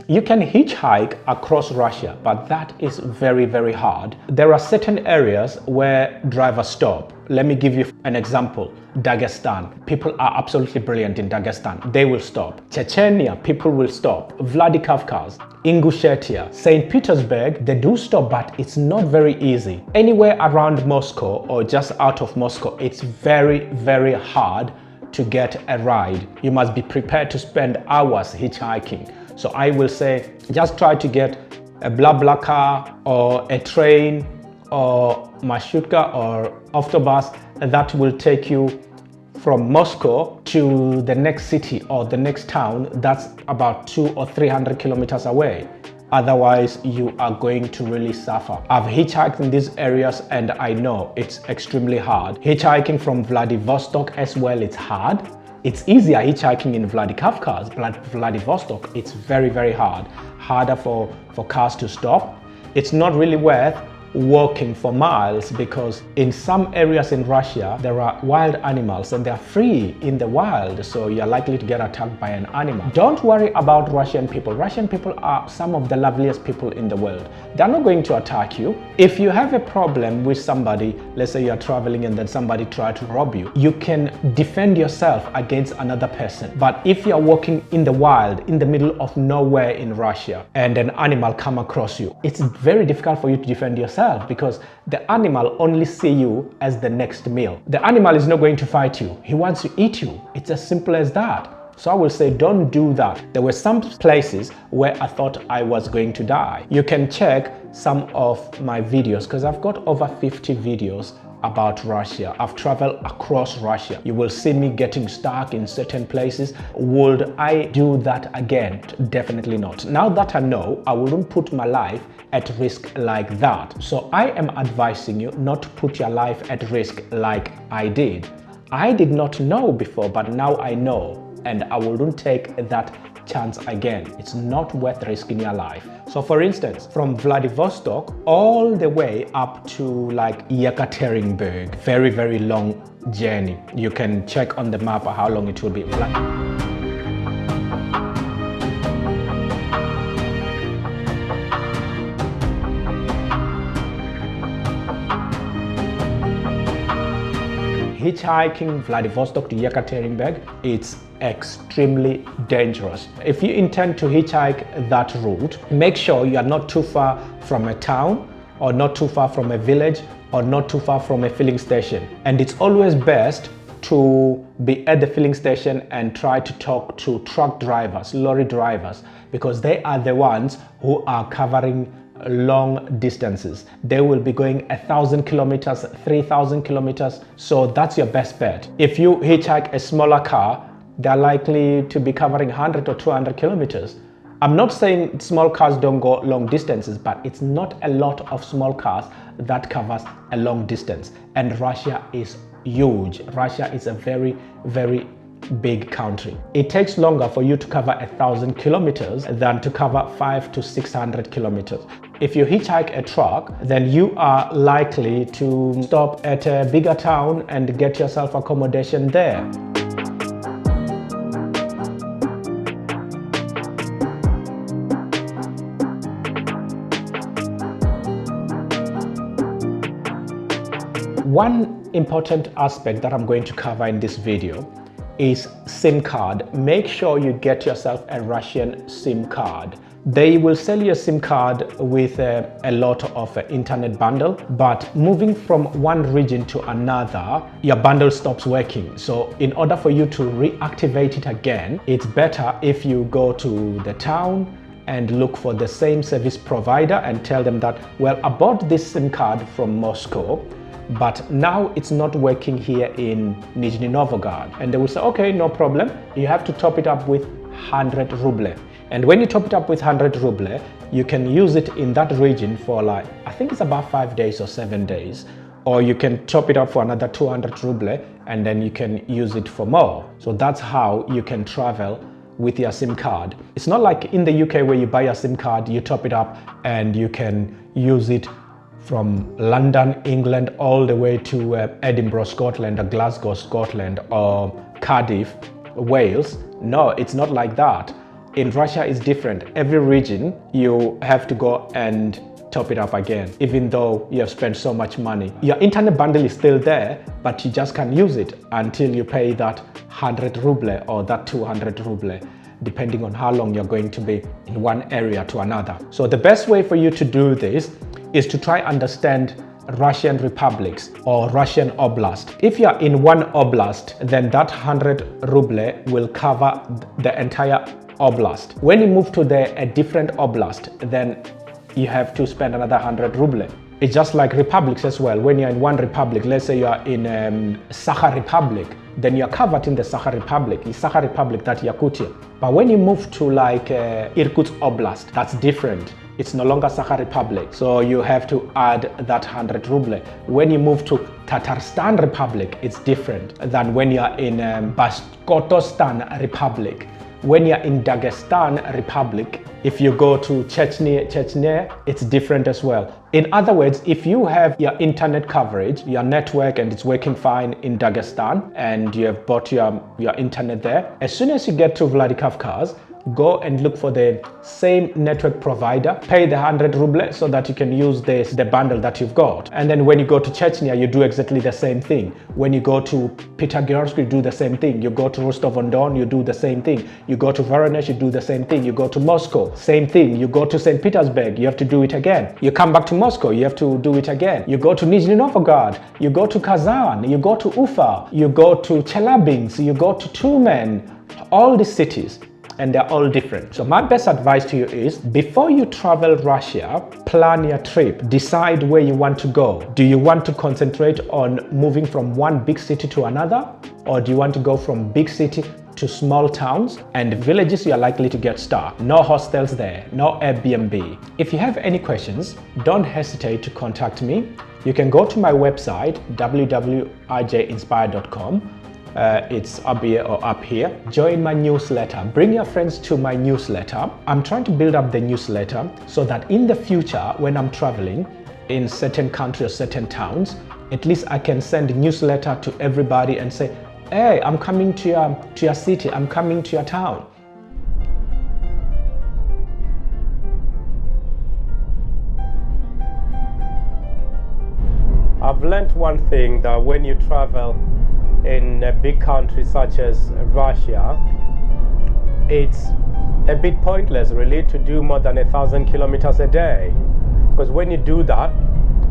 You can hitchhike across Russia, but that is very, very hard. There are certain areas where drivers stop. Let me give you an example. Dagestan. People are absolutely brilliant in Dagestan. They will stop. Chechnya, people will stop. Vladikavkaz, Ingushetia, St. Petersburg, they do stop, but it's not very easy. Anywhere around Moscow or just out of Moscow, it's very, very hard to get a ride. You must be prepared to spend hours hitchhiking. So I will say, just try to get a BlaBlaCar or a train or Marshutka or Autobus that will take you from Moscow to the next city or the next town that's about 200 or 300 kilometers away. Otherwise, you are going to really suffer. I've hitchhiked in these areas and I know it's extremely hard. Hitchhiking from Vladivostok as well, it's hard. It's easier hitchhiking in Vladikavkaz, but Vladivostok, it's very, very hard. Harder for cars to stop. It's not really worth walking for miles because in some areas in Russia, there are wild animals and they're free in the wild, so you're likely to get attacked by an animal. Don't worry about Russian people. Russian people are some of the loveliest people in the world. They're not going to attack you. If you have a problem with somebody, let's say you're traveling and then somebody tried to rob you, you can defend yourself against another person. But if you're walking in the wild, in the middle of nowhere in Russia, and an animal come across you, it's very difficult for you to defend yourself because the animal only see you as the next meal. The animal is not going to fight you. He wants to eat you. It's as simple as that. So I will say, don't do that. There were some places where I thought I was going to die. You can check some of my videos because I've got over 50 videos about Russia. I've traveled across Russia. You will see me getting stuck in certain places. Would I do that again? Definitely not. Now that I know, I wouldn't put my life at risk like that. So I am advising you not to put your life at risk like I did. I did not know before, but now I know, and I wouldn't take that chance again. It's not worth risking your life. So for instance, from Vladivostok all the way up to like Yekaterinburg, very, very long journey. You can check on the map how long it will be. Hitchhiking Vladivostok to Yekaterinburg, it's extremely dangerous. If you intend to hitchhike that route, make sure you are not too far from a town or not too far from a village or not too far from a filling station. And it's always best to be at the filling station and try to talk to truck drivers, lorry drivers, because they are the ones who are covering long distances. They will be going 1,000 kilometers, 3,000 kilometers. So that's your best bet. If you hitchhike a smaller car, they're likely to be covering 100 or 200 kilometers. I'm not saying small cars don't go long distances, but it's not a lot of small cars that covers a long distance. And Russia is huge. Russia is a very, very big country. It takes longer for you to cover 1,000 kilometers than to cover 500 to 600 kilometers. If you hitchhike a truck, then you are likely to stop at a bigger town and get yourself accommodation there. One important aspect that I'm going to cover in this video is SIM card. Make sure you get yourself a Russian SIM card. They will sell you a SIM card with a lot of internet bundle, but moving from one region to another, your bundle stops working. So in order for you to reactivate it again, it's better if you go to the town and look for the same service provider and tell them that, well, I bought this SIM card from Moscow, but now it's not working here in Nizhny Novgorod. And they will say, okay, no problem. You have to top it up with 100 ruble. And when you top it up with 100 ruble, you can use it in that region for like, I think it's about 5 days or 7 days. Or you can top it up for another 200 ruble and then you can use it for more. So that's how you can travel with your SIM card. It's not like in the UK where you buy a SIM card, you top it up and you can use it from London, England, all the way to Edinburgh, Scotland, or Glasgow, Scotland, or Cardiff, Wales. No, it's not like that. In Russia is different. Every region you have to go and top it up again, even though you have spent so much money. Your internet bundle is still there, but you just can't use it until you pay that 100 ruble or that 200 ruble, depending on how long you're going to be in one area to another. So the best way for you to do this is to try understand Russian republics or Russian oblast. If you are in one oblast, then that 100 ruble will cover the entire oblast. When you move to a different oblast, then you have to spend another 100 ruble. It's just like republics as well. When you're in one republic, let's say you are in Sakha Republic, then you're covered in the Sakha Republic. In Sakha Republic, that's Yakutia. But when you move to like Irkutsk Oblast, that's different. It's no longer Sakha Republic, so you have to add that 100 ruble. When you move to Tatarstan Republic, it's different than when you're in Bashkortostan Republic. When you're in Dagestan Republic, if you go to Chechnya, it's different as well. In other words, if you have your internet coverage, your network, and it's working fine in Dagestan, and you have bought your internet there, as soon as you get to Vladikavkaz, go and look for the same network provider, pay the 100 ruble so that you can use the bundle that you've got. And then when you go to Chechnya, you do exactly the same thing. When you go to Pyatigorsk, you do the same thing. You go to Rostov-on-Don, you do the same thing. You go to Voronezh, you do the same thing. You go to Moscow, same thing. You go to St. Petersburg, you have to do it again. You come back to Moscow, you have to do it again. You go to Nizhny Novgorod, you go to Kazan, you go to Ufa, you go to Chelyabinsk, you go to Tumen, all these cities. And they're all different. So my best advice to you is, before you travel Russia, plan your trip. Decide where you want to go. Do you want to concentrate on moving from one big city to another? Or do you want to go from big city to small towns and villages? You're likely to get stuck. No hostels there, no Airbnb. If you have any questions, don't hesitate to contact me. You can go to my website, www.RJinspire.com. It's up here or up here. Join my newsletter. Bring your friends to my newsletter. I'm trying to build up the newsletter so that in the future, when I'm traveling in certain countries or certain towns, at least I can send a newsletter to everybody and say, hey, I'm coming to your city, I'm coming to your town. I've learned one thing, that when you travel in a big country such as Russia, it's a bit pointless really to do more than 1,000 kilometers a day, because when you do that,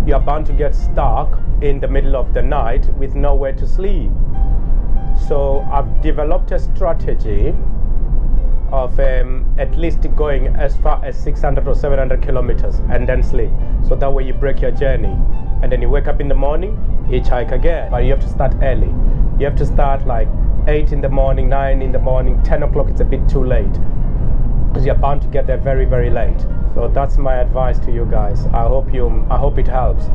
you're bound to get stuck in the middle of the night with nowhere to sleep. So I've developed a strategy of at least going as far as 600 or 700 kilometers and then sleep. So that way you break your journey and then you wake up in the morning, hitchhike again. But you have to start early. You have to start like 8 in the morning, 9 in the morning, 10 o'clock it's a bit too late, because you're bound to get there very, very late. So that's my advice to you guys. I hope it helps.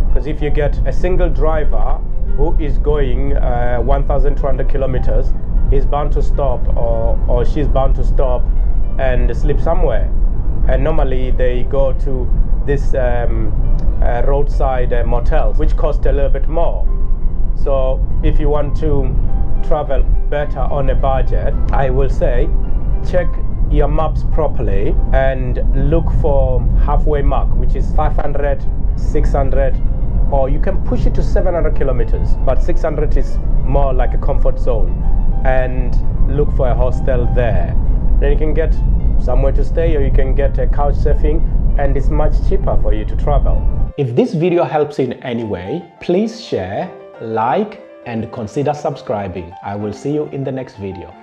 Because if you get a single driver who is going 1,200 kilometers, he's bound to stop or she's bound to stop and sleep somewhere. And normally they go to this roadside motels, which cost a little bit more. So if you want to travel better on a budget, I will say check your maps properly and look for halfway mark, which is 500, 600, or you can push it to 700 kilometers, but 600 is more like a comfort zone, and look for a hostel there. Then you can get somewhere to stay, or you can get a couch surfing, and it's much cheaper for you to travel. If this video helps in any way, please share, like, and consider subscribing. I will see you in the next video.